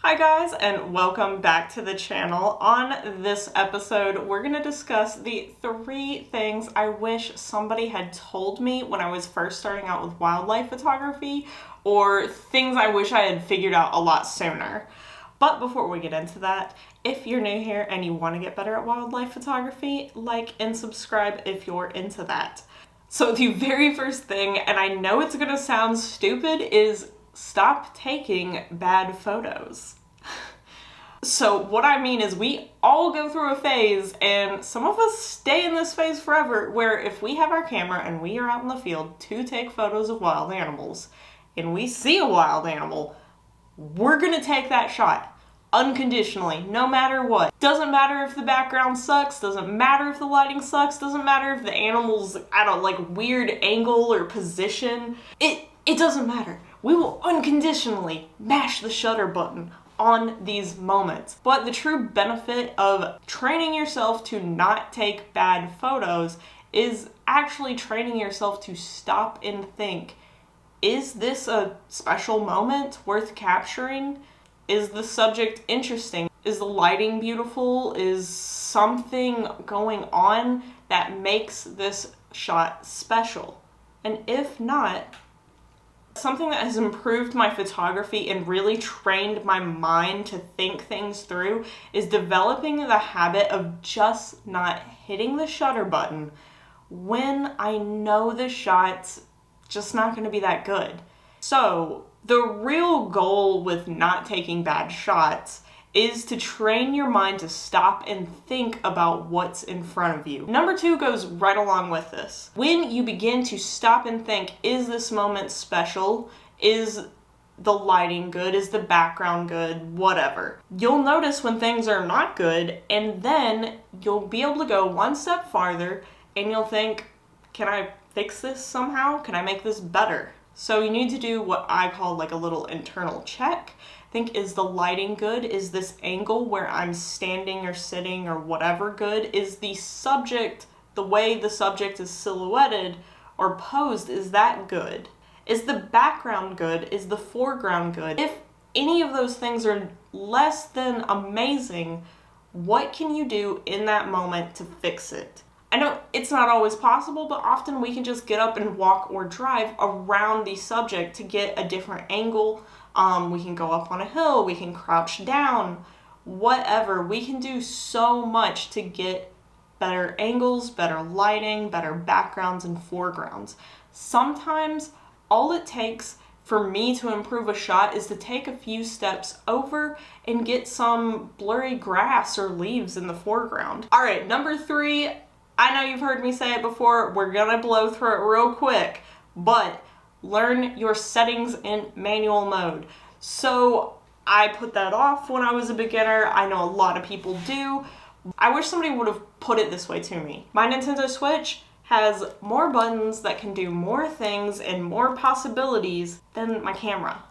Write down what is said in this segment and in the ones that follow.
Hi guys, and welcome back to the channel. On this episode, we're going to discuss the 3 things I wish somebody had told me when I was first starting out with wildlife photography, or things I wish I had figured out a lot sooner. But before we get into that, if you're new here and you want to get better at wildlife photography, like and subscribe if you're into that. So the very first thing, and I know it's going to sound stupid, is stop taking bad photos. So what I mean is we all go through a phase, and some of us stay in this phase forever, where if we have our camera and we are out in the field to take photos of wild animals, and we see a wild animal, we're gonna take that shot unconditionally, no matter what. Doesn't matter if the background sucks, doesn't matter if the lighting sucks, doesn't matter if the animal's at a weird angle or position. It doesn't matter. We will unconditionally mash the shutter button on these moments. But the true benefit of training yourself to not take bad photos is actually training yourself to stop and think, is this a special moment worth capturing? Is the subject interesting? Is the lighting beautiful? Is something going on that makes this shot special? And if not, something that has improved my photography and really trained my mind to think things through is developing the habit of just not hitting the shutter button when I know the shot's just not going to be that good. So the real goal with not taking bad shots is to train your mind to stop and think about what's in front of you. Number 2 goes right along with this. When you begin to stop and think, is this moment special? Is the lighting good? Is the background good? Whatever. You'll notice when things are not good, and then you'll be able to go one step farther and you'll think, can I fix this somehow? Can I make this better? So you need to do what I call a little internal check. Think, is the lighting good? Is this angle where I'm standing or sitting or whatever good? Is the subject, the way the subject is silhouetted or posed, is that good? Is the background good? Is the foreground good? If any of those things are less than amazing, what can you do in that moment to fix it? I know it's not always possible, but often we can just get up and walk or drive around the subject to get a different angle. We can go up on a hill, we can crouch down, whatever. We can do so much to get better angles, better lighting, better backgrounds and foregrounds. Sometimes all it takes for me to improve a shot is to take a few steps over and get some blurry grass or leaves in the foreground. All right, number 3, I know you've heard me say it before, we're gonna blow through it real quick, but learn your settings in manual mode. So I put that off when I was a beginner. I know a lot of people do. I wish somebody would have put it this way to me. My Nintendo Switch has more buttons that can do more things and more possibilities than my camera.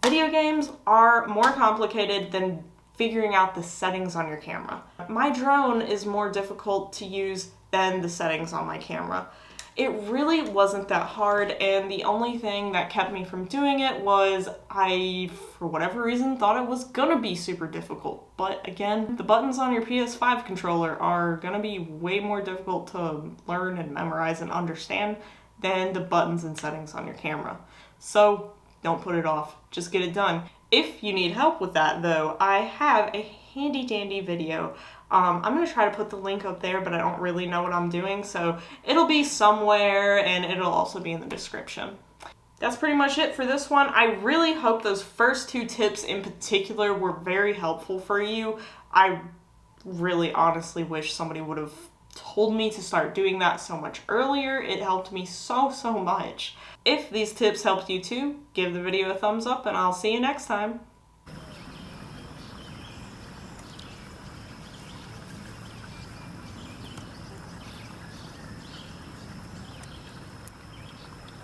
Video games are more complicated than figuring out the settings on your camera. My drone is more difficult to use than the settings on my camera. It really wasn't that hard, and the only thing that kept me from doing it was I, for whatever reason, thought it was gonna be super difficult. But again, the buttons on your PS5 controller are gonna be way more difficult to learn and memorize and understand than the buttons and settings on your camera. So don't put it off, just get it done. If you need help with that though, I have a handy dandy video. I'm going to try to put the link up there, but I don't really know what I'm doing, so it'll be somewhere and it'll also be in the description. That's pretty much it for this one. I really hope those first 2 tips in particular were very helpful for you. I really honestly wish somebody would have told me to start doing that so much earlier. It helped me so much. If these tips helped you too, give the video a thumbs up and I'll see you next time.